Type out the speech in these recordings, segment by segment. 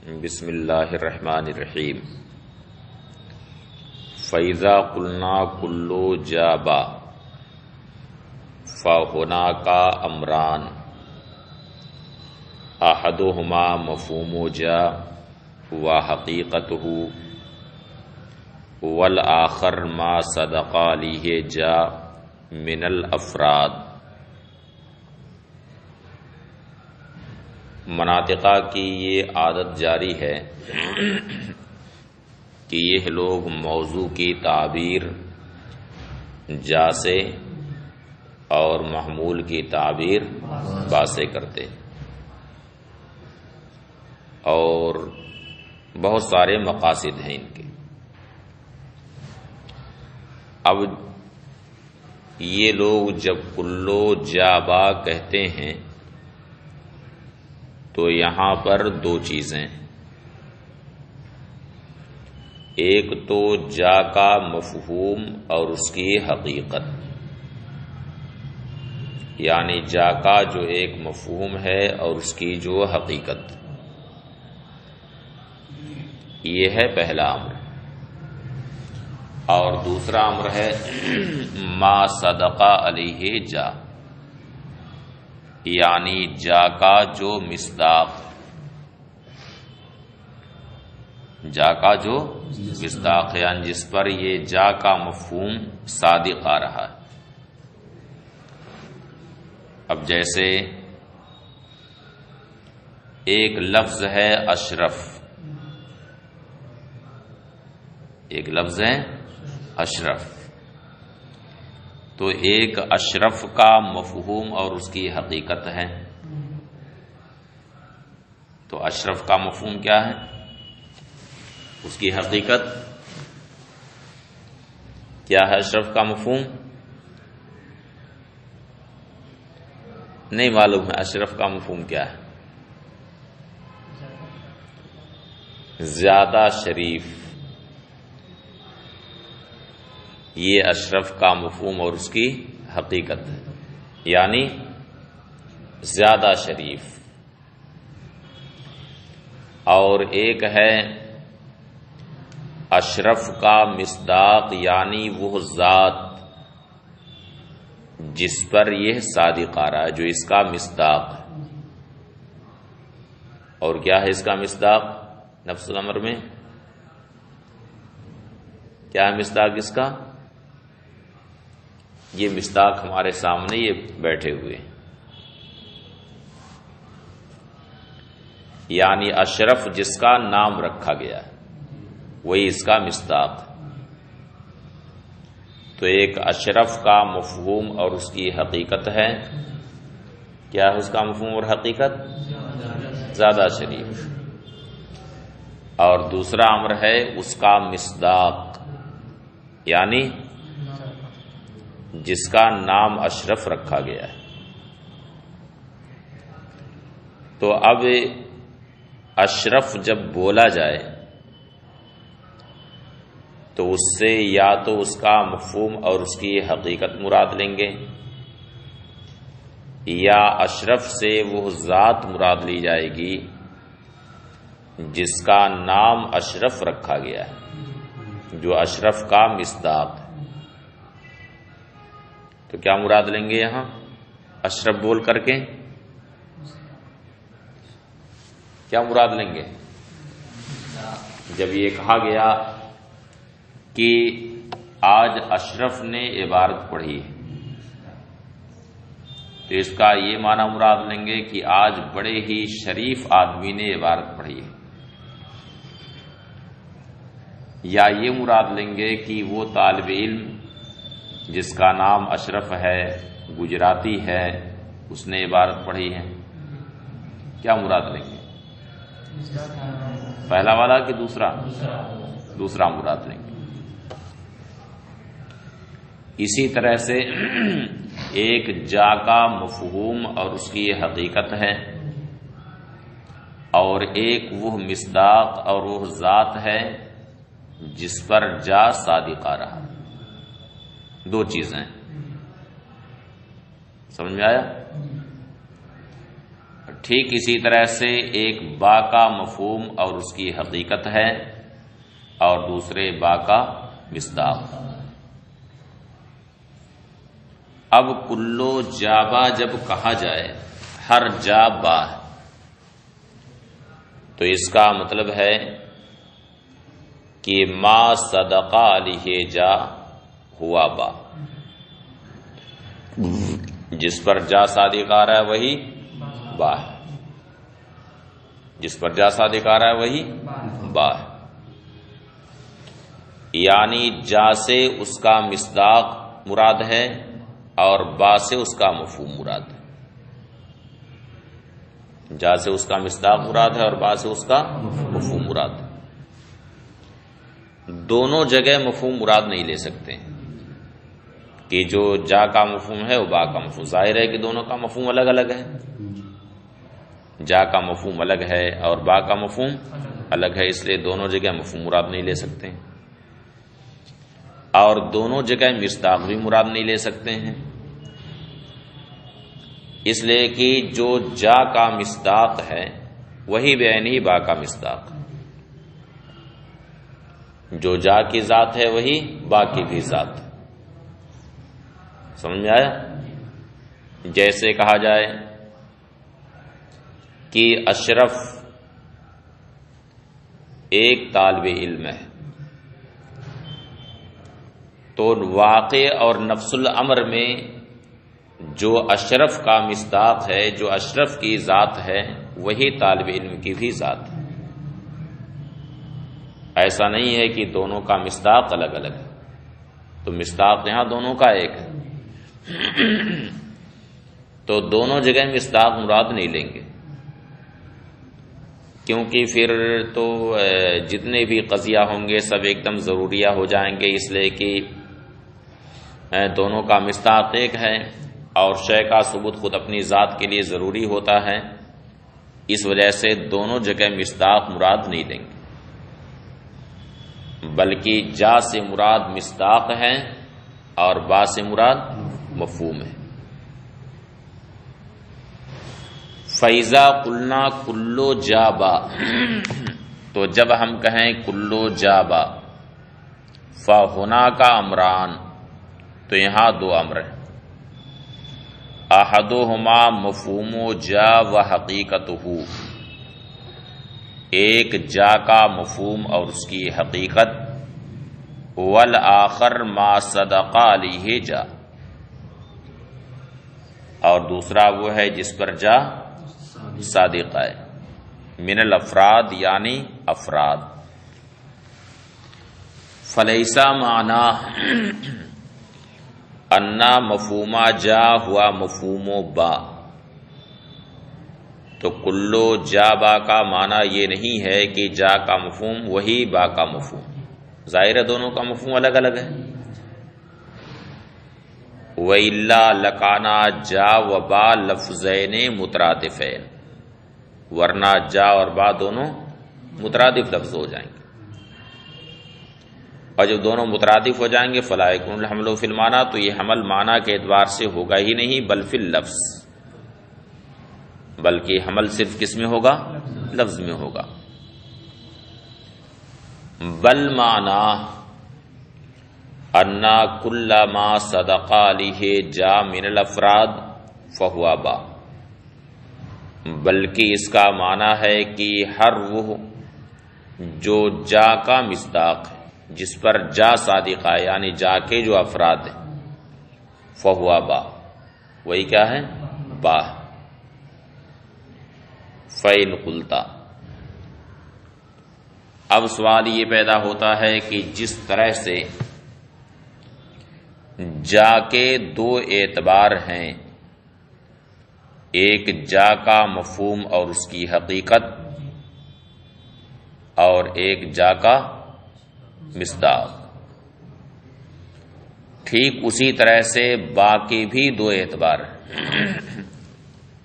بسم اللہ الرحمن الرحیم فَإِذَا قُلْنَا كُلُّ جَابَ فَهُنَاكَ أَمْرَانِ أَحَدُهُمَا مَفْهُومُ جَاءَ وَحَقِيقَتُهُ وَالْآخَرُ مَا صَدَقَ عَلَيْهِ جَاءَ مِنَ الْأَفْرَادِ۔ مناطقہ کی یہ عادت جاری ہے کہ یہ لوگ موضوع کی تعبیر جا سے اور محمول کی تعبیر با سے کرتے اور بہت سارے مقاصد ہیں ان کے۔ اب یہ لوگ جب کلو جابا کہتے ہیں تو یہاں پر دو چیزیں، ایک تو جا کا مفہوم اور اس کی حقیقت، یعنی جا کا جو ایک مفہوم ہے اور اس کی جو حقیقت، یہ ہے پہلا امر۔ اور دوسرا امر ہے ما صدق علیہ جا، یعنی جا کا جو مصداق، جا کا جو مصداق ہے، یعنی جس پر یہ جا کا مفہوم صادق آ رہا ہے۔ اب جیسے ایک لفظ ہے اشرف، ایک لفظ ہے اشرف، تو ایک اشرف کا مفہوم اور اس کی حقیقت ہے۔ تو اشرف کا مفہوم کیا ہے، اس کی حقیقت کیا ہے؟ اشرف کا مفہوم نہیں معلوم ہے، اشرف کا مفہوم کیا ہے؟ زیادہ شریف، یہ اشرف کا مفہوم اور اس کی حقیقت ہے، یعنی زیادہ شریف۔ اور ایک ہے اشرف کا مصداق، یعنی وہ ذات جس پر یہ صادق آ رہا ہے، جو اس کا مصداق ہے۔ اور کیا ہے اس کا مصداق؟ نفس الامر میں کیا ہے مصداق اس کا؟ یہ مصداق ہمارے سامنے یہ بیٹھے ہوئے، یعنی اشرف جس کا نام رکھا گیا ہے وہی اس کا مصداق۔ تو ایک اشرف کا مفہوم اور اس کی حقیقت ہے، کیا ہے اس کا مفہوم اور حقیقت؟ زیادہ شریف۔ اور دوسرا امر ہے اس کا مصداق، یعنی جس کا نام اشرف رکھا گیا ہے۔ تو اب اشرف جب بولا جائے تو اس سے یا تو اس کا مفہوم اور اس کی حقیقت مراد لیں گے، یا اشرف سے وہ ذات مراد لی جائے گی جس کا نام اشرف رکھا گیا ہے، جو اشرف کا مصداق ہے۔ تو کیا مراد لیں گے یہاں اشرف بول کر کے؟ کیا مراد لیں گے؟ جب یہ کہا گیا کہ آج اشرف نے عبارت پڑھی ہے تو اس کا یہ معنی مراد لیں گے کہ آج بڑے ہی شریف آدمی نے عبارت پڑھی ہے، یا یہ مراد لیں گے کہ وہ طالب علم جس کا نام اشرف ہے، گجراتی ہے، اس نے عبارت پڑھی ہے؟ کیا مراد لیں گے؟ پہلا والا کہ دوسرا؟ دوسرا مراد لیں گے۔ اسی طرح سے ایک جا کا مفہوم اور اس کی حقیقت ہے، اور ایک وہ مصداق اور وہ ذات ہے جس پر جا صادق آ رہا۔ دو چیزیں، سمجھ میں آیا؟ ٹھیک اسی طرح سے ایک با کا مفہوم اور اس کی حقیقت ہے اور دوسرے با کا مصداق۔ اب کلو جابا جب کہا جائے، ہر جا با، تو اس کا مطلب ہے کہ ما صدقہ علیہ جا ہوا با، جس پر جا صادق آ رہا ہے وہی با ہے، جس پر جا صادق آ رہا ہے وہی با ہے، یعنی جا سے اس کا مصداق مراد ہے اور با سے اس کا مفہوم مراد ہے۔ جا سے اس کا مصداق مراد ہے اور با سے اس کا مفہوم مراد ہے۔ دونوں جگہ مفہوم مراد نہیں لے سکتے کہ جو جا کا مفہوم ہے وہ با کا مفہوم، ظاہر ہے کہ دونوں کا مفہوم الگ الگ ہے، جا کا مفہوم الگ ہے اور با کا مفہوم الگ ہے، اس لیے دونوں جگہ مفہوم مراد نہیں لے سکتے، اور دونوں جگہ مصداق بھی مراد نہیں لے سکتے ہیں، اس لیے کہ جو جا کا مصداق ہے وہی بعینہ با کا مصداق، جو جا کی ذات ہے وہی با کی بھی ذات ہے۔ سمجھ میں آیا؟ جیسے کہا جائے کہ اشرف ایک طالب علم ہے، تو واقع اور نفس الامر میں جو اشرف کا مصداق ہے، جو اشرف کی ذات ہے وہی طالب علم کی بھی ذات ہے۔ ایسا نہیں ہے کہ دونوں کا مصداق الگ الگ ہے، تو مصداق یہاں دونوں کا ایک ہے، تو دونوں جگہ مصداق مراد نہیں لیں گے، کیونکہ پھر تو جتنے بھی قضیہ ہوں گے سب ایک دم ضروریہ ہو جائیں گے، اس لیے کہ دونوں کا مصداق ایک ہے اور شے کا ثبوت خود اپنی ذات کے لیے ضروری ہوتا ہے، اس وجہ سے دونوں جگہ مصداق مراد نہیں لیں گے، بلکہ جا سے مراد مصداق ہے اور با سے مراد مفہوم ہے۔ فَإِذَا قُلْنَا كُلُّ جَابَ، تو جب ہم کہیں کلو جابا، فَهُنَاكَ امران، تو یہاں دو امر ہیں، احدہما مفہوم جا و حقیقتہ، ایک جا کا مفہوم اور اس کی حقیقت، والآخر ما صدق علیہ جا، اور دوسرا وہ ہے جس پر جا صادق ہے، من الافراد یعنی افراد۔ فلیسا معنی انا مفہوما جا ہوا مفہوم با، تو کلو جا با کا معنی یہ نہیں ہے کہ جا کا مفہوم وہی با کا مفہوم، ظاہر ہے دونوں کا مفہوم الگ الگ ہے۔ وَإِلَّا لَكَانَا جا و با لفظین مترادفین، ورنہ جا اور با دونوں مترادف لفظ ہو جائیں گے، اور جب دونوں مترادف ہو جائیں گے فَلَا يَكُونُ الْحَمْلُ فِي الْمَعْنَى، تو یہ حمل معنی کے اعتبار سے ہوگا ہی نہیں بل فی اللفظ، بلکہ حمل صرف کس میں ہوگا؟ لفظ میں ہوگا۔ بل معنی انا کل ما صدق علیہ جا من الافراد فہو با، بلکہ اس کا معنی ہے کہ ہر وہ جو جا کا مصداق ہے، جس پر جا صادق ہے، یعنی جا کے جو افراد ہیں، فہو با، وہی کیا ہے؟ با۔ فَإِنْ قُلْتَ، اب سوال یہ پیدا ہوتا ہے کہ جس طرح سے جا کے دو اعتبار ہیں، ایک جا کا مفہوم اور اس کی حقیقت، اور ایک جا کا مصداق، ٹھیک اسی طرح سے با کے بھی دو اعتبار ہیں،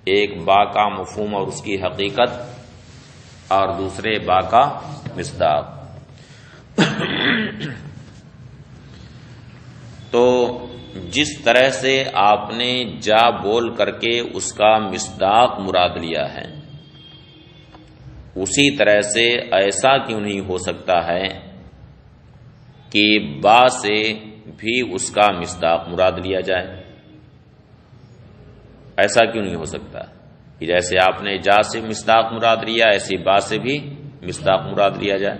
ایک با کا مفہوم اور اس کی حقیقت اور دوسرے با کا مصداق۔ تو جس طرح سے آپ نے جا بول کر کے اس کا مصداق مراد لیا ہے، اسی طرح سے ایسا کیوں نہیں ہو سکتا ہے کہ با سے بھی اس کا مصداق مراد لیا جائے؟ ایسا کیوں نہیں ہو سکتا کہ جیسے آپ نے جا سے مصداق مراد لیا ایسی با سے بھی مصداق مراد لیا جائے؟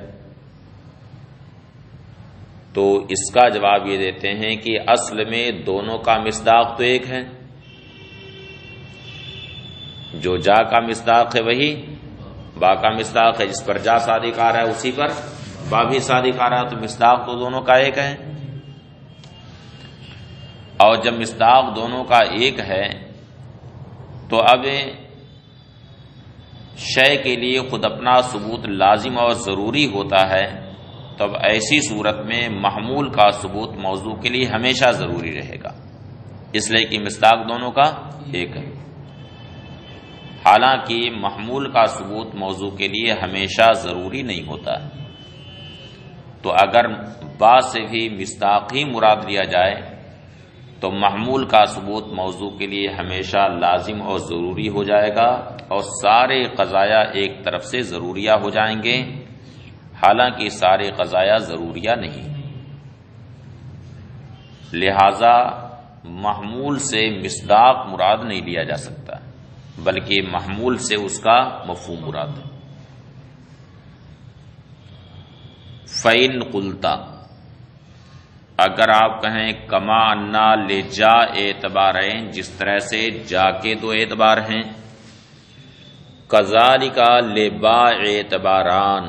تو اس کا جواب یہ دیتے ہیں کہ اصل میں دونوں کا مصداق تو ایک ہے، جو جا کا مصداق ہے وہی با کا مصداق ہے، جس پر جا صادق آ رہا ہے اسی پر با بھی صادق آ رہا ہے، تو مصداق تو دونوں کا ایک ہے۔ اور جب مصداق دونوں کا ایک ہے تو اب شے کے لیے خود اپنا ثبوت لازم اور ضروری ہوتا ہے، تب ایسی صورت میں محمول کا ثبوت موضوع کے لیے ہمیشہ ضروری رہے گا، اس لیے کہ مصداق دونوں کا ایک ہے۔ حالانکہ محمول کا ثبوت موضوع کے لیے ہمیشہ ضروری نہیں ہوتا ہے، تو اگر با سے بھی مصداق ہی مراد لیا جائے تو محمول کا ثبوت موضوع کے لیے ہمیشہ لازم اور ضروری ہو جائے گا، اور سارے قضایا ایک طرف سے ضروریہ ہو جائیں گے، حالانکہ سارے قضایا ضروریہ نہیں۔ لہذا محمول سے مصداق مراد نہیں لیا جا سکتا، بلکہ محمول سے اس کا مفہوم مراد ہے۔ فَإِن قُلْتَ، اگر آپ کہیں کما انا لجا اعتبارین، جس طرح سے جا کے دو اعتبار ہیں، کذالک لبا اعتباران،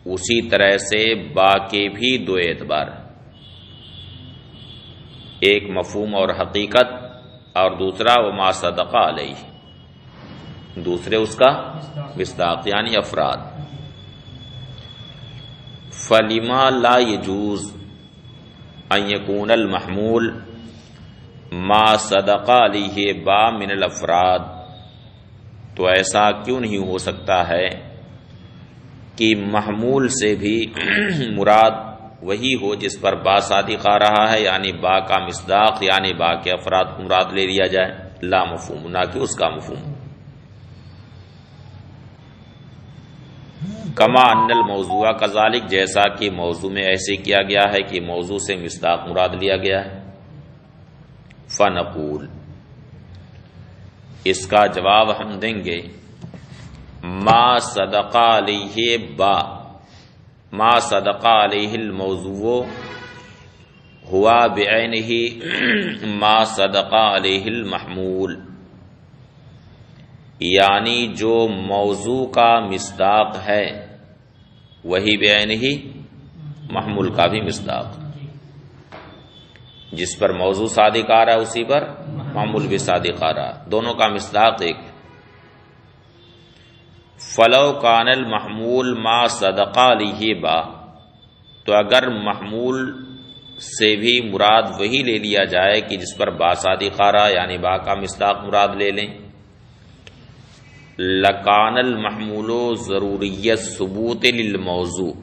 اسی طرح سے با کے بھی دو اعتبار، ایک مفہوم اور حقیقت اور دوسرا وما صدق علیہ، دوسرے اس کا مصداق یعنی افراد۔ فلما لا يجوز ان يكون المحمول ما صدق علیہ با من الافراد، تو ایسا کیوں نہیں ہو سکتا ہے کہ محمول سے بھی مراد وہی ہو جس پر با صادق آ رہا ہے، یعنی با کا مصداق یعنی با کے افراد کو مراد لے لیا جائے، لا مفہوم، نہ کہ اس کا مفہوم۔ کما ان الموضوع کذالک، جیسا کہ موضوع میں ایسے کیا گیا ہے کہ موضوع سے مصداق مراد لیا گیا ہے۔ فنقول، اس کا جواب ہم دیں گے ما صدق علیہ با، ما صدق علیہ الموضوع ہوا بعینہ ما صدق علیہ المحمول، یعنی جو موضوع کا مصداق ہے وہی بعینہ محمول کا بھی مصداق، جس پر موضوع صادق آ رہا ہے اسی پر محمول بھی صادق آ رہا، دونوں کا مصداق ایک۔ فلو کان المحمول ما صدق علیہ با، تو اگر محمول سے بھی مراد وہی لے لیا جائے کہ جس پر با صادق آ رہا یعنی با کا مصداق مراد لے لیں، لکان المحمول ضروریت ثبوت للموضوع،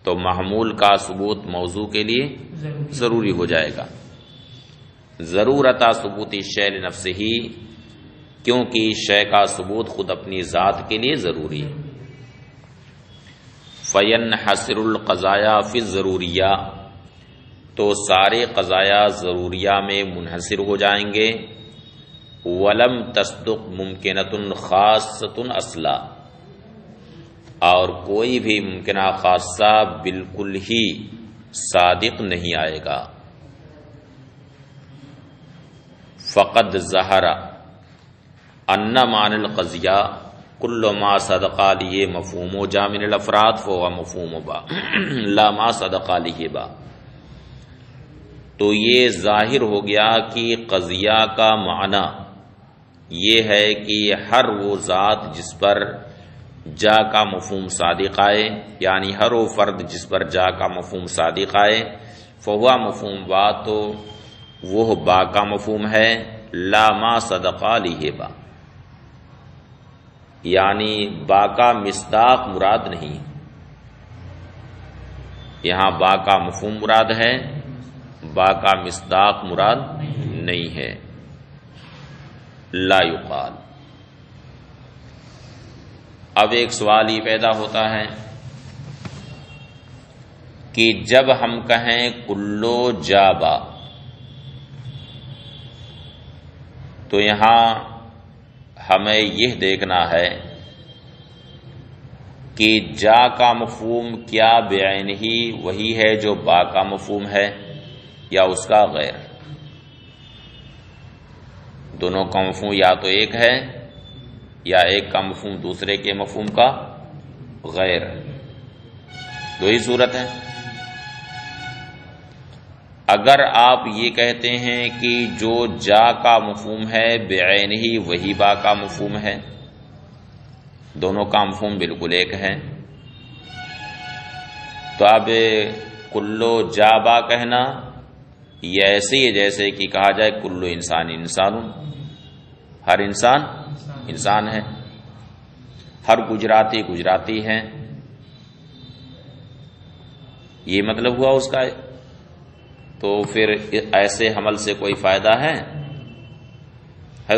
تو محمول کا ثبوت موضوع کے لیے ضروری ہو جائے گا، ضرورت ثبوت الشیء لنفسہ، کیونکہ شے کا ثبوت خود اپنی ذات کے لیے ضروری ہے۔ فینحصر القضایا فی الضروریہ، تو سارے قضایا ضروریہ میں منحصر ہو جائیں گے۔ ولم تصدق ممکنۃ خاصۃ اصلا، اور کوئی بھی ممکنہ خاصہ بالکل ہی صادق نہیں آئے گا۔ فقد ظہر ان معنی القضیہ کل ما صدق علیہ مفہوم جا من الافراد فهو مفہوم با لا ما صدق علیہ با، تو یہ ظاہر ہو گیا کہ قضیہ کا معنی یہ ہے کہ ہر وہ ذات جس پر جا کا مفہوم صادق آئے، یعنی ہر وہ فرد جس پر جا کا مفہوم صادق آئے، فہو مفہوم با، تو وہ با کا مفہوم ہے، لا ما صدق علیہ با، یعنی با کا مصداق مراد نہیں، یہاں با کا مفہوم مراد ہے با کا مصداق مراد نہیں ہے. لا یقال. اب ایک سوال یہ پیدا ہوتا ہے کہ جب ہم کہیں کلو جابا تو یہاں ہمیں یہ دیکھنا ہے کہ جا کا مفہوم کیا بعین ہی وہی ہے جو با کا مفہوم ہے یا اس کا غیر. دونوں کا مفہوم یا تو ایک ہے یا ایک کا مفہوم دوسرے کے مفہوم کا غیر. دو ہی صورت ہے. اگر آپ یہ کہتے ہیں کہ جو جا کا مفہوم ہے بعین ہی وہی با کا مفہوم ہے، دونوں کا مفہوم بالکل ایک ہے، تو اب کلو جابا کہنا یہ ایسے ہی جیسے کہ کہا جائے کلو انسان انسان، ہر انسان انسان ہے، ہر گجراتی گجراتی ہے. یہ مطلب ہوا اس کا. تو پھر ایسے حمل سے کوئی فائدہ ہے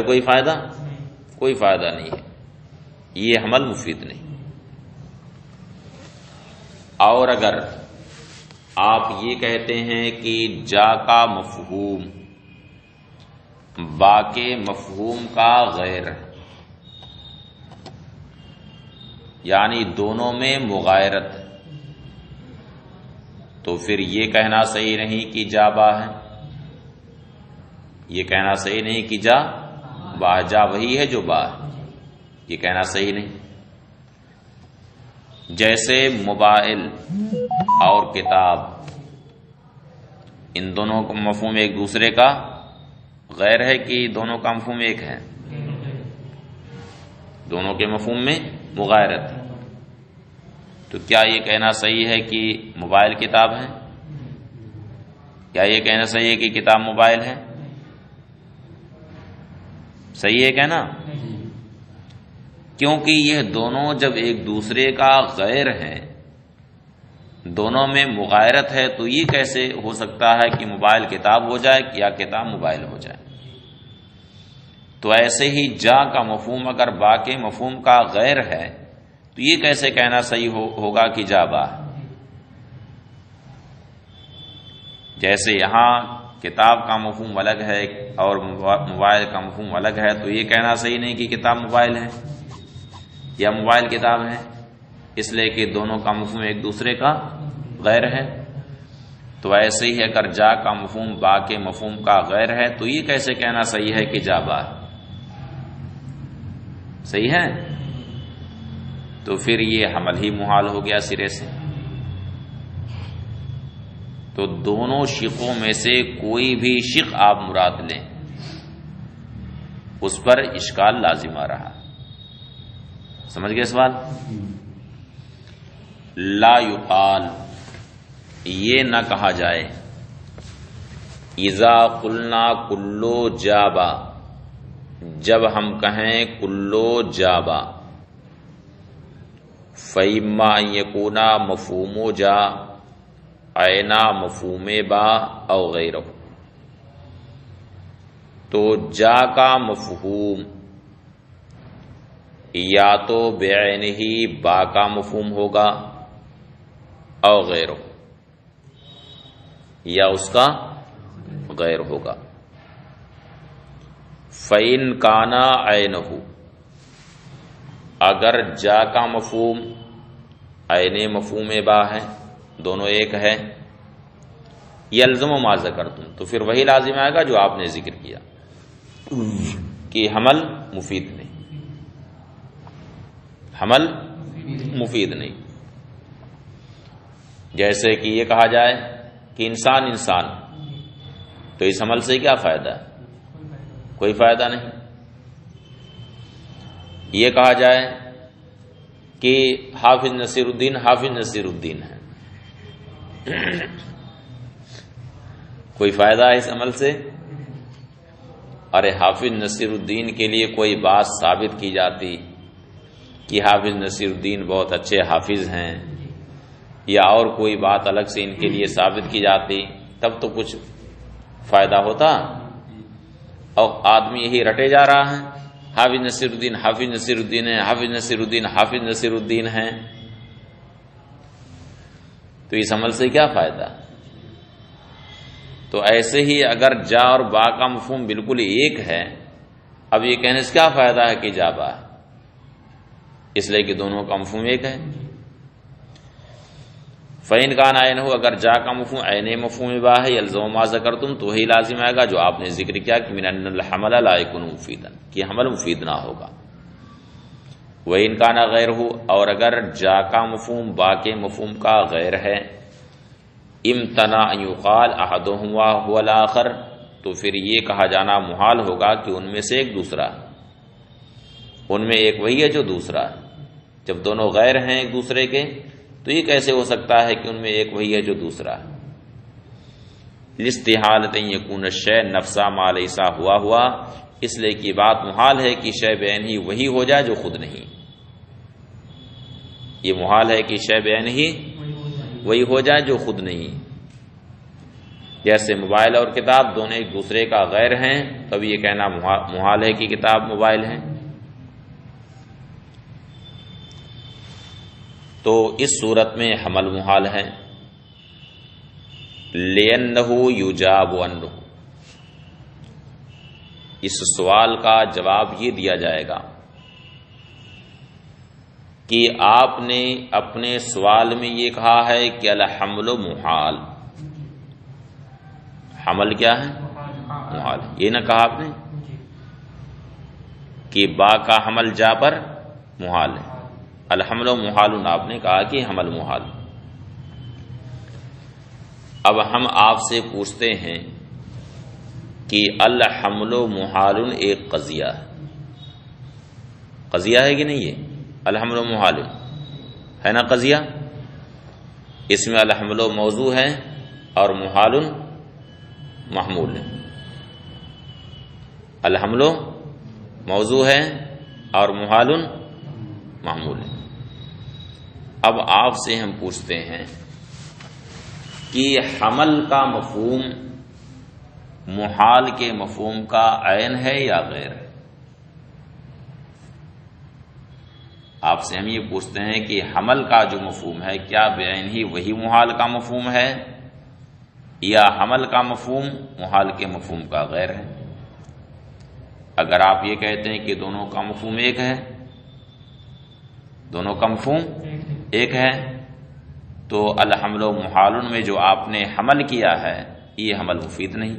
کوئی فائدہ؟ کوئی فائدہ نہیں ہے. یہ حمل مفید نہیں. اور اگر آپ یہ کہتے ہیں کہ جا کا مفہوم با کے مفہوم کا غیر، یعنی دونوں میں مغایرت، تو پھر یہ کہنا صحیح نہیں کہ جا با ہے. یہ کہنا صحیح نہیں کہ جا با، جا وہی ہے جو با ہے، یہ کہنا صحیح نہیں. جیسے موبائل اور کتاب، ان دونوں کا مفہوم ایک دوسرے کا غیر ہے کہ دونوں کا مفہوم ایک ہے؟ دونوں کے مفہوم میں مغایرت ہے. تو کیا یہ کہنا صحیح ہے کہ موبائل کتاب ہے؟ کیا یہ کہنا صحیح ہے کہ کتاب موبائل ہے؟ صحیح ہے کہنا؟ کیونکہ یہ دونوں جب ایک دوسرے کا غیر ہے، دونوں میں مغایرت ہے، تو یہ کیسے ہو سکتا ہے کہ موبائل کتاب ہو جائے یا کتاب موبائل ہو جائے؟ تو ایسے ہی جا کا مفہوم اگر با کے مفہوم کا غیر ہے تو یہ کیسے کہنا صحیح ہوگا کہ جا با. جیسے یہاں کتاب کا مفہوم الگ ہے اور موبائل کا مفہوم الگ ہے، تو یہ کہنا صحیح نہیں کہ کتاب موبائل ہے یا موبائل کتاب ہے، اس لیے کہ دونوں کا مفہوم ایک دوسرے کا غیر ہے. تو ایسے ہی اگر جا کا مفہوم با کے مفہوم کا غیر ہے تو یہ کیسے کہنا صحیح ہے کہ جا با. صحیح ہے؟ تو پھر یہ حمل ہی محال ہو گیا سرے سے. تو دونوں شقوں میں سے کوئی بھی شق آپ مراد لیں، اس پر اشکال لازم آ رہا. سمجھ گئے سوال؟ لا یقال، یہ نہ کہا جائے اذا قلنا کلو جابا، جب ہم کہیں کلو جابا، فَإِمَّا أَن يَكُونَ مَفْهُومُ جا عینا مفہوم با او غیرہ. تو جا کا مفہوم یا تو بعین ہی با کا مفہوم ہوگا او غیرہ، یا اس کا غیر ہوگا. فَإِن كَانَ عَيْنَهُ، اگر جا کا مفہوم عین مفہوم با ہے، دونوں ایک ہے، یلزم ما ذکرتم، تو پھر وہی لازم آئے گا جو آپ نے ذکر کیا کہ حمل مفید نہیں، حمل مفید نہیں. جیسے کہ یہ کہا جائے کہ انسان انسان، تو اس حمل سے کیا فائدہ ہے؟ کوئی فائدہ نہیں. یہ کہا جائے کہ حافظ نصیر الدین حافظ نصیر الدین ہے، کوئی فائدہ ہے اس عمل سے؟ ارے حافظ نصیر الدین کے لیے کوئی بات ثابت کی جاتی کہ حافظ نصیر الدین بہت اچھے حافظ ہیں، یا اور کوئی بات الگ سے ان کے لیے ثابت کی جاتی تب تو کچھ فائدہ ہوتا، اور آدمی یہی رٹے جا رہا ہے، حافظ نصیر الدین حافظ نصیر الدین ہے، حافظ نصیر الدین حافظ نصیر الدین ہے، تو اس عمل سے کیا فائدہ؟ تو ایسے ہی اگر جا اور با کا مفہوم بالکل ایک ہے، اب یہ کہنے سے کیا فائدہ ہے کہ جا با، اس لیے کہ دونوں کا مفہوم ایک ہے۔ فَإِنْ كَانَ عَيْنُهُ، اگر جا کا مفہوم عین مفہوم با ہے، يَلْزَمُ مَا ذَكَرْتُمْ، تو وہی لازم آئے گا جو آپ نے ذکر کیا کہ مِنْ أَنَّ الْحَمَلَ لَا يَكُونُ مُفِيدًا، کہ حمل مفید نہ ہوگا۔ وَإِنْ كَانَ غَيْرُهُ، اور اگر جا کا مفہوم با کے مفہوم کا غیر ہے، امتنع ان يقال احدهما هو الاخر، تو پھر یہ کہا جانا محال ہوگا کہ ان میں سے ایک دوسرا، ان میں ایک وہی ہے جو دوسرا، جب دونوں غیر ہیں ایک دوسرے کے تو یہ کیسے ہو سکتا ہے کہ ان میں ایک وہی ہے جو دوسرا؟ لاستحالۃ ان یکون الشیء نفسا ما لیس ہوا، اس لیے کہ بات محال ہے کہ شے بعین ہی وہی ہو جائے جو خود نہیں، یہ محال ہے کہ شے بعین ہی وہی ہو جائے جو خود نہیں۔ جیسے موبائل اور کتاب دونوں ایک دوسرے کا غیر ہیں، تب یہ کہنا محال ہے کہ کتاب موبائل ہے۔ تو اس صورت میں حمل محال ہے، لِأَنَّهُ يُجَابُ عَنْهُ، اس سوال کا جواب یہ دیا جائے گا کہ آپ نے اپنے سوال میں یہ کہا ہے کہ الحمل محال، حمل کیا ہے؟ محال، یہ نہ کہا آپ نے کہ با کا حمل جا پر محال ہے، الحمل محال، آپ نے کہا کہ حمل محال۔ اب ہم آپ سے پوچھتے ہیں کہ الحمل محال ایک قضیہ ہے، قضیہ ہے کہ نہیں؟ یہ الحمل محال ہے نا قضیہ، اس میں الحمل موضوع ہے اور محال محمول ہے، الحمل موضوع ہے اور محال محمول ہے۔ اب آپ سے ہم پوچھتے ہیں کہ حمل کا مفہوم محال کے مفہوم کا عین ہے یا غیر ہے؟ آپ سے ہم یہ پوچھتے ہیں کہ حمل کا جو مفہوم ہے کیا بعین ہی وہی محال کا مفہوم ہے یا حمل کا مفہوم محال کے مفہوم کا غیر ہے؟ اگر آپ یہ کہتے ہیں کہ دونوں کا مفہوم ایک ہے، دونوں کا مفہوم ایک ہے، تو الحمل محال میں جو آپ نے حمل کیا ہے یہ حمل مفید نہیں،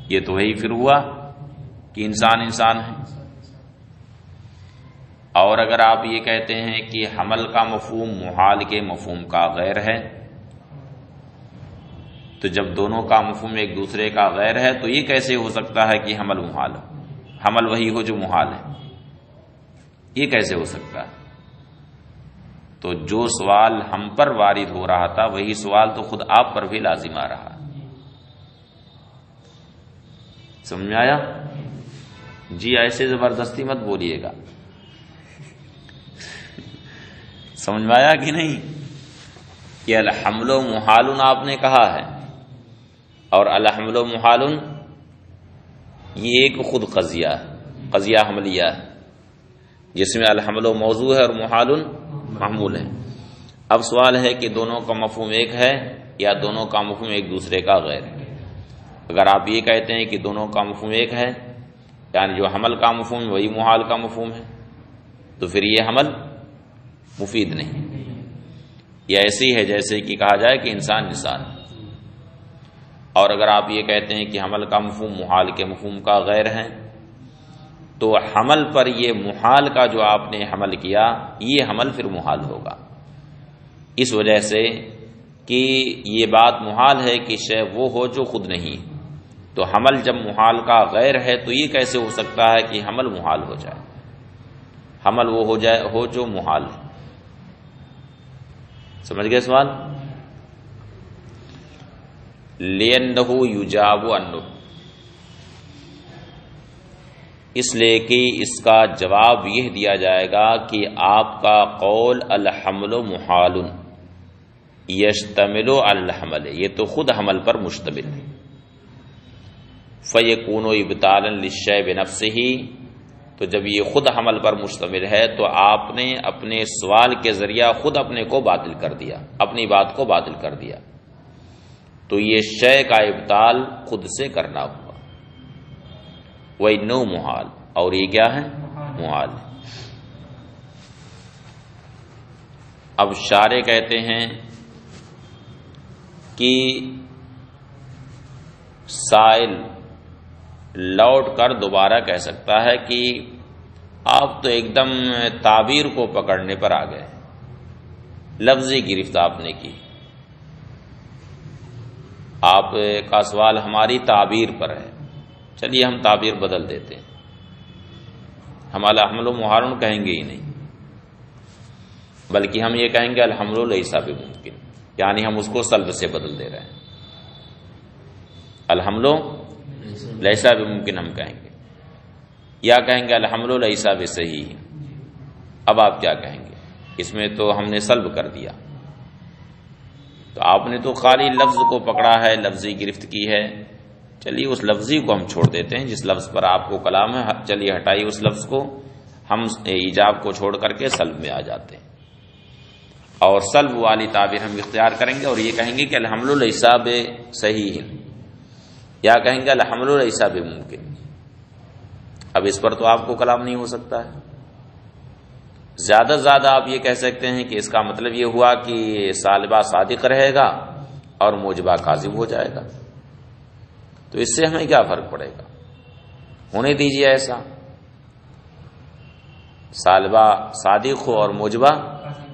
یہ تو وہی پھر ہوا کہ انسان ہے۔ اور اگر آپ یہ کہتے ہیں کہ حمل کا مفہوم محال کے مفہوم کا غیر ہے، تو جب دونوں کا مفہوم ایک دوسرے کا غیر ہے تو یہ کیسے ہو سکتا ہے کہ حمل محال ہو، حمل وہی ہو جو محال ہے؟ یہ کیسے ہو سکتا ہے؟ تو جو سوال ہم پر وارد ہو رہا تھا وہی سوال تو خود آپ پر بھی لازم آ رہا، سمجھ میں آیا؟ جی ایسے زبردستی مت بولیے گا، سمجھ میں آیا کہ نہیں؟ کہ الحمل محال آپ نے کہا ہے، اور الحمل محال یہ ایک خود قضیہ حملیہ ہے جس میں الحمل موضوع ہے اور محال محمول ہے۔ اب سوال ہے کہ دونوں کا مفہوم ایک ہے یا دونوں کا مفہوم ایک دوسرے کا غیر ہے؟ اگر آپ یہ کہتے ہیں کہ دونوں کا مفہوم ایک ہے، یعنی جو حمل کا مفہوم وہی محال کا مفہوم ہے، تو پھر یہ حمل مفید نہیں، یہ ایسی ہے جیسے کہ کہا جائے کہ انسان ہے۔ اور اگر آپ یہ کہتے ہیں کہ حمل کا مفہوم محال کے مفہوم کا غیر ہے، تو حمل پر یہ محال کا جو آپ نے حمل کیا یہ حمل پھر محال ہوگا، اس وجہ سے کہ یہ بات محال ہے کہ شے وہ ہو جو خود نہیں، تو حمل جب محال کا غیر ہے تو یہ کیسے ہو سکتا ہے کہ حمل محال ہو جائے؟ حمل وہ ہو جو محال ہے۔ سمجھ گئے سوال؟ لِأَنَّهُ يُجَابُ عَنْهُ، اس لیے کہ اس کا جواب یہ دیا جائے گا کہ آپ کا قول الحمل محال، یشتمل علی الحمل، یہ تو خود حمل پر مشتمل ہے. فیکون ابطالا للشیء بنفسہ، تو جب یہ خود حمل پر مشتمل ہے تو آپ نے اپنے سوال کے ذریعہ خود اپنے کو باطل کر دیا، اپنی بات کو باطل کر دیا. تو یہ شے کا ابطال خود سے کرنا ہوا. وَإِنَّهُ مُحَالٌ، اور یہ کیا ہے؟ محال ہے. اب شارح کہتے ہیں کہ سائل لوٹ کر دوبارہ کہہ سکتا ہے کہ آپ تو ایک دم تعبیر کو پکڑنے پر آ گئے، لفظی گرفت آپ نے کی. آپ کا سوال ہماری تعبیر پر ہے، چلیے ہم تعبیر بدل دیتے ہیں، ہم الحمل محال کہیں گے ہی نہیں، بلکہ ہم یہ کہیں گے الحمل لیس بممکن، یعنی ہم اس کو سلب سے بدل دے رہے ہیں. الحمل لیس بممکن ہم کہیں گے، یا کہیں گے الحمل لیس بصحیح. اب آپ کیا کہیں گے؟ اس میں تو ہم نے سلب کر دیا. تو آپ نے تو خالی لفظ کو پکڑا ہے، لفظی گرفت کی ہے. چلیے اس لفظی کو ہم چھوڑ دیتے ہیں، جس لفظ پر آپ کو کلام ہے، چلیے ہٹائیے اس لفظ کو، ہم ایجاب کو چھوڑ کر کے سلب میں آ جاتے ہیں، اور سلب والی تعبیر ہم اختیار کریں گے اور یہ کہیں گے کہ الحمل لیس بصحیح، یا کہیں گے الحمل لیس بممکن. اب اس پر تو آپ کو کلام نہیں ہو سکتا ہے. زیادہ سے زیادہ آپ یہ کہہ سکتے ہیں کہ اس کا مطلب یہ ہوا کہ سالبہ صادق رہے گا اور موجبہ کاذب ہو جائے گا. تو اس سے ہمیں کیا فرق پڑے گا؟ ہونے دیجیے ایسا، سالبہ صادق ہو اور موجبہ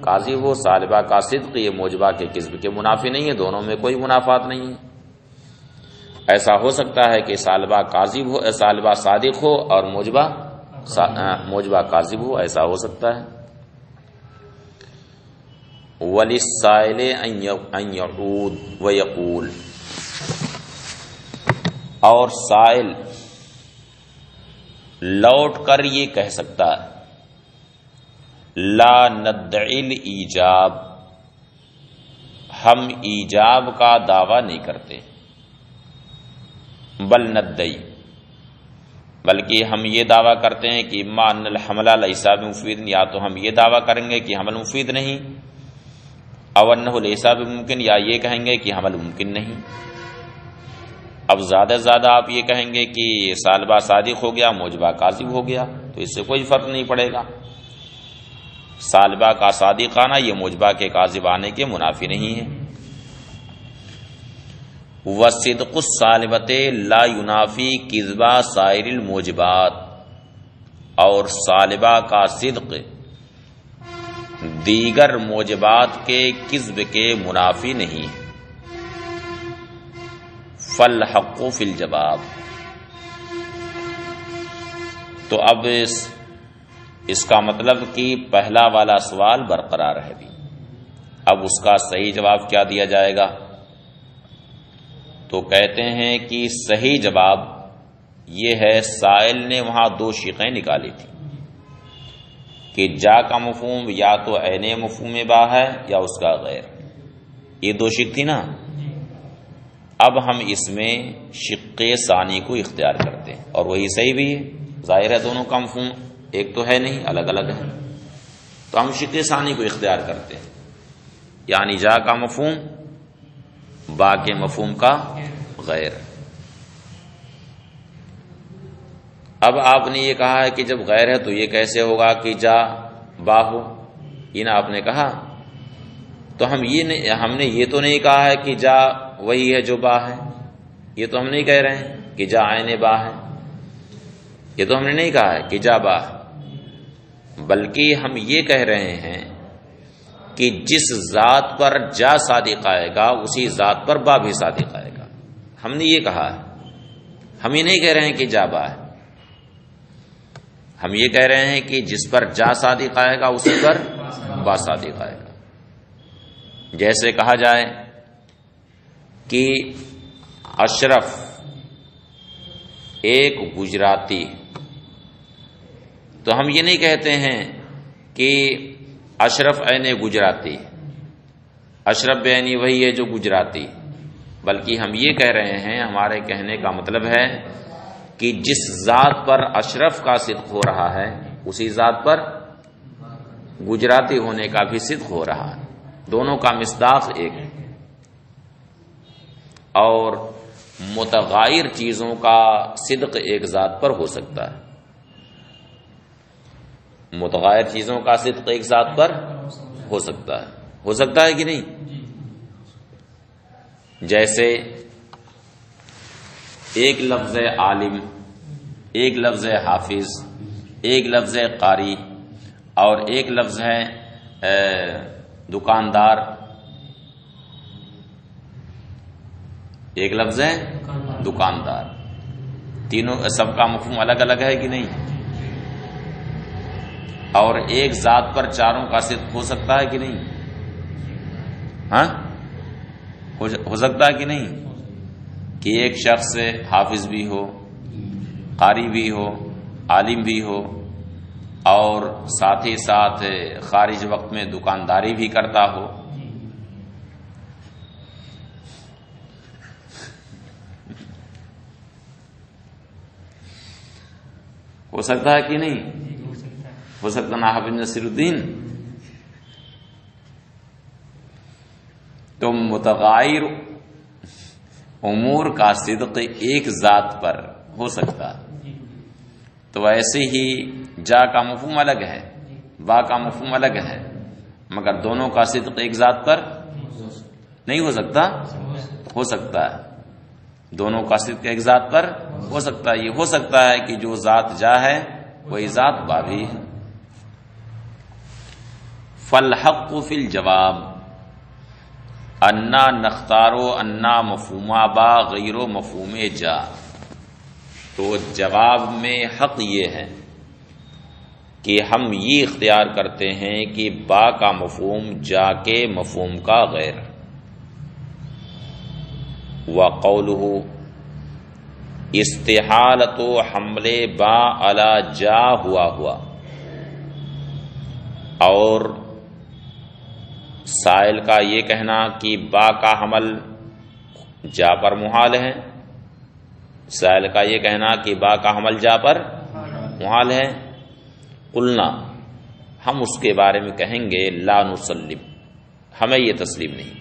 کاذب ہو. سالبہ کا صدق یہ موجبہ کے کذب کے منافی نہیں ہے، دونوں میں کوئی منافات نہیں ہے. ایسا ہو سکتا ہے کہ سالبہ کاذب ہو، سالبہ صادق ہو اور موجبہ کاذب ہو، ایسا ہو سکتا ہے. وَلِلسَّائِلِ أَن يَعُودَ وَيَقُولَ، اور سائل لوٹ کر یہ کہہ سکتا ہے لا ندعی الایجاب، ہم ایجاب کا دعویٰ نہیں کرتے، بل ندعی، بلکہ ہم یہ دعویٰ کرتے ہیں کہ اما ان الحمل لیس بمفید، یا تو ہم یہ دعویٰ کریں گے کہ حمل مفید نہیں، او انہ لیس بممکن، یا یہ کہیں گے کہ حمل ممکن نہیں. اب زیادہ سے زیادہ آپ یہ کہیں گے کہ سالبہ صادق ہو گیا، موجبہ کاذب ہو گیا، تو اس سے کوئی فرق نہیں پڑے گا. سالبہ کا صادق آنا یہ موجبہ کے کاذب آنے کے منافی نہیں ہے. وصدق السالبۃ لا ینافی کذبہ سائر الموجبات، اور سالبہ کا صدق دیگر موجبات کے کذب کے منافی نہیں ہے. فالحق فی الجواب، تو اب اس کا مطلب کہ پہلا والا سوال برقرار ہے بھی. اب اس کا صحیح جواب کیا دیا جائے گا؟ تو کہتے ہیں کہ صحیح جواب یہ ہے، سائل نے وہاں دو شقیں نکالی تھی کہ جا کا مفہوم یا تو عین مفہوم با ہے یا اس کا غیر، یہ دو شق تھی نا. اب ہم اس میں شق ثانی کو اختیار کرتے ہیں، اور وہی صحیح بھی ہے، ظاہر ہے دونوں کا مفہوم ایک تو ہے نہیں، الگ الگ ہے. تو ہم شق ثانی کو اختیار کرتے ہیں، یعنی جا کا مفہوم با کے مفہوم کا غیر. اب آپ نے یہ کہا ہے کہ جب غیر ہے تو یہ کیسے ہوگا کہ جا با ہو؟ یہ نا آپ نے کہا. تو ہم نے یہ تو نہیں کہا ہے کہ جا وہی ہے جو با ہے، یہ تو ہم نہیں کہہ رہے ہیں کہ جا عین با ہے، یہ تو ہم نے نہیں کہا ہے کہ جا با ہے، بلکہ ہم یہ کہہ رہے ہیں کہ جس ذات پر جا صادق آئے گا اسی ذات پر با بھی صادق آئے گا. ہم نے یہ کہا ہے، ہم یہ نہیں کہہ رہے ہیں کہ جا با ہے، ہم یہ کہہ رہے ہیں کہ جس پر جا صادق آئے گا اسی پر با صادق آئے گا. جیسے کہا جائے کہ اشرف ایک گجراتی، تو ہم یہ نہیں کہتے ہیں کہ اشرف عین گجراتی، اشرف بیانی وہی ہے جو گجراتی، بلکہ ہم یہ کہہ رہے ہیں، ہمارے کہنے کا مطلب ہے کہ جس ذات پر اشرف کا صدق ہو رہا ہے اسی ذات پر گجراتی ہونے کا بھی صدق ہو رہا ہے، دونوں کا مصداق ایک ہے۔ اور متغیر چیزوں کا صدق ایک ذات پر ہو سکتا ہے، متغیر چیزوں کا صدق ایک ذات پر ہو سکتا ہے کہ نہیں؟ جیسے ایک لفظ عالم، ایک لفظ حافظ، ایک لفظ قاری اور ایک لفظ ہے دکاندار، ایک لفظ ہے دکاندار، تینوں سب کا مفہوم الگ الگ ہے کہ نہیں؟ اور ایک ذات پر چاروں کا صدق ہو سکتا ہے کہ نہیں؟ ہاں ہو سکتا ہے کہ نہیں؟ کہ ایک شخص حافظ بھی ہو، قاری بھی ہو، عالم بھی ہو اور ساتھ ہی ساتھ خارج وقت میں دکانداری بھی کرتا ہو، ہو سکتا ہے کہ نہیں؟ ہو سکتا نا حافظ نصیر الدین؟ تو متغیر امور کا صدق ایک ذات پر ہو سکتا ہے، تو ایسے ہی جا کا مفہوم الگ ہے، با کا مفہوم الگ ہے، مگر دونوں کا صدق ایک ذات پر نہیں ہو سکتا؟ ہو سکتا ہے، دونوں کا صدق ایک ذات پر ہو سکتا ہے۔ یہ ہو سکتا ہے کہ جو ذات جا ہے وہی ذات با بھی ہے۔ فالحق فی الجواب انا نختارو انا مفہوما با غیر و مفہوم جا، تو جواب میں حق یہ ہے کہ ہم یہ اختیار کرتے ہیں کہ با کا مفہوم جا کے مفہوم کا غیر، وقولہ استحالۃ حمل با علی جا ہوا، اور سائل کا یہ کہنا کہ با کا حمل جا پر محال ہے، سائل کا یہ کہنا کہ با کا حمل جا پر محال ہے، قلنا ہم اس کے بارے میں کہیں گے لا نسلم، ہمیں یہ تسلیم نہیں،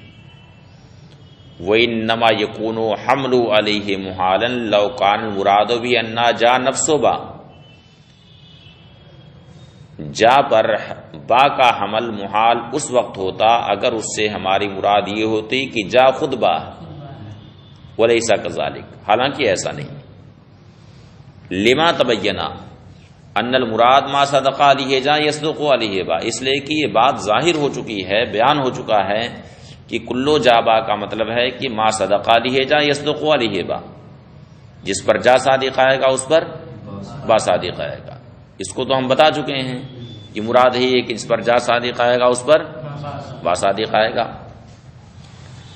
وَإِنَّمَا يَكُونُ حَمْلُ عَلَيْهِ مُحَالًا لَوْ كَانَ الْمُرَادُ بِأَنَّا جَا نَفْسُ با، جا پر با کا حمل محال اس وقت ہوتا اگر اس سے ہماری مراد یہ ہوتی کہ جا خود با، وَلَيْسَ كَذَلِكَ، حالانکہ ایسا نہیں، لما تبینا ان المراد ما صدق علیہ جا یصدق علیہ با، اس لیے کہ یہ بات ظاہر ہو چکی ہے، بیان ہو چکا ہے کہ کلو جا با کا مطلب ہے کہ ما صدق علیہ جا یصدق علیہ با، جس پر جا صادق آئے گا اس پر با صادق آئے گا، اس کو تو ہم بتا چکے ہیں کہ مراد ہے کہ جس پر جا صادق آئے گا اس پر با صادق آئے گا۔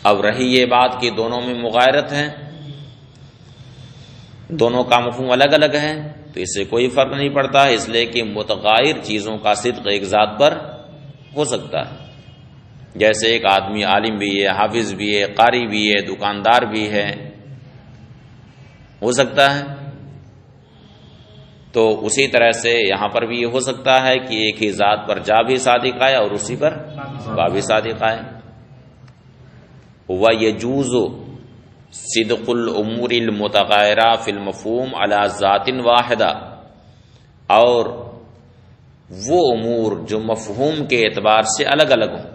اب رہی یہ بات کہ دونوں میں مغایرت ہے، دونوں کا مفہوم الگ الگ ہے، تو اس سے کوئی فرق نہیں پڑتا، اس لیے کہ متغیر چیزوں کا صدق ایک ذات پر ہو سکتا ہے، جیسے ایک آدمی عالم بھی ہے، حافظ بھی ہے، قاری بھی ہے، دکاندار بھی ہے، ہو سکتا ہے۔ تو اسی طرح سے یہاں پر بھی یہ ہو سکتا ہے کہ ایک ہی ذات پر جا بھی صادق آئے اور اسی پر با بھی صادق آئے۔ وَيَجُوزُ صِدْقُ الْأُمُورِ الْمُتَغَيِّرَةِ فِي الْمَفْهُومِ عَلَى ذَاتٍ وَاحِدَةٍ، اور وہ امور جو مفہوم کے اعتبار سے الگ الگ ہوں،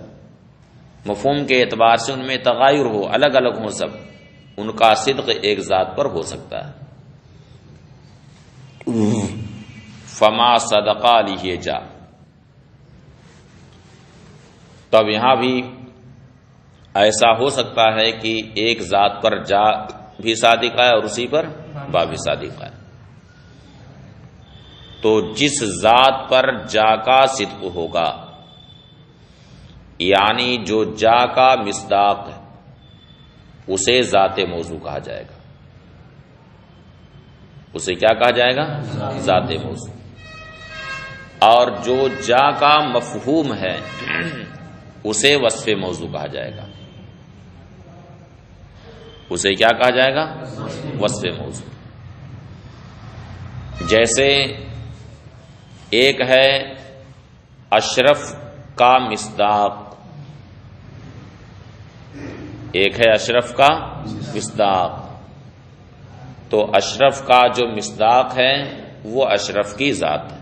مفہوم کے اعتبار سے ان میں تغایر ہو، الگ الگ ہوں سب، ان کا صدق ایک ذات پر ہو سکتا ہے۔ فما صدق علیہ جا، تب یہاں بھی ایسا ہو سکتا ہے کہ ایک ذات پر جا بھی صادق آئے اور اسی پر با بھی صادق آئے، تو جس ذات پر جا کا صدق ہوگا، یعنی جو جا کا مصداق ہے، اسے ذات موضوع کہا جائے گا، اسے کیا کہا جائے گا؟ ذات موضوع۔ اور جو جا کا مفہوم ہے، اسے وصف موضوع کہا جائے گا. اسے کیا کہا جائے گا؟ وصف موضوع. جیسے ایک ہے اشرف کا مصداق، ایک ہے اشرف کا مصداق. تو اشرف کا جو مصداق ہے وہ اشرف کی ذات ہے.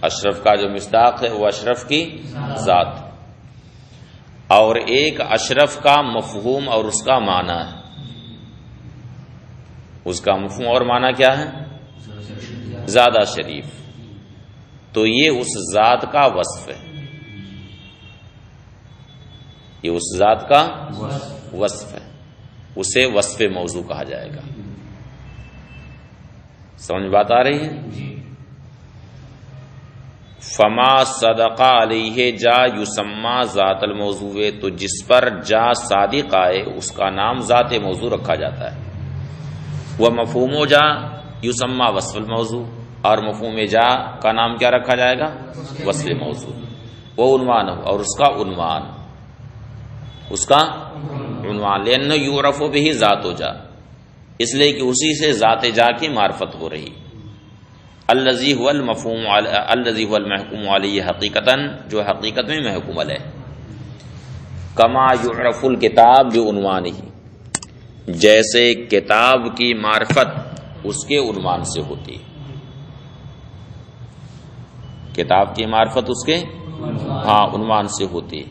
اشرف کا جو مصداق ہے وہ اشرف کی ذات. اور ایک اشرف کا مفہوم اور اس کا معنی ہے. اس کا مفہوم اور معنی کیا ہے؟ زیادہ شریف. تو یہ اس ذات کا وصف ہے، یہ اس ذات کا وصف ہے، اسے وصف موضوع کہا جائے گا. سمجھ بات آ رہی ہے؟ فما صدق علیہ جا یسمى ذات الموضوع، تو جس پر جا صادق آئے اس کا نام ذات موضوع رکھا جاتا ہے. وہ مفہوم جا یسمى وصف الموضوع، اور مفہوم جا کا نام کیا رکھا جائے گا؟ وصف موضوع. وہ عنوان ہو اور اس کا عنوان، اس کا عنوان. لأنه یعرف به ذات جا، اس لیے کہ اسی سے ذات جا کی معرفت ہو رہی. الذی هو المفہوم الذی هو المحکوم علیہ حقیقتا، جو حقیقت میں محکوم علیہ. کما یعرف الکتاب بعنوانہ، جیسے کتاب کی معرفت اس کے عنوان سے ہوتی ہے. کتاب کی معرفت اس کے عنوان سے ہوتی ہے.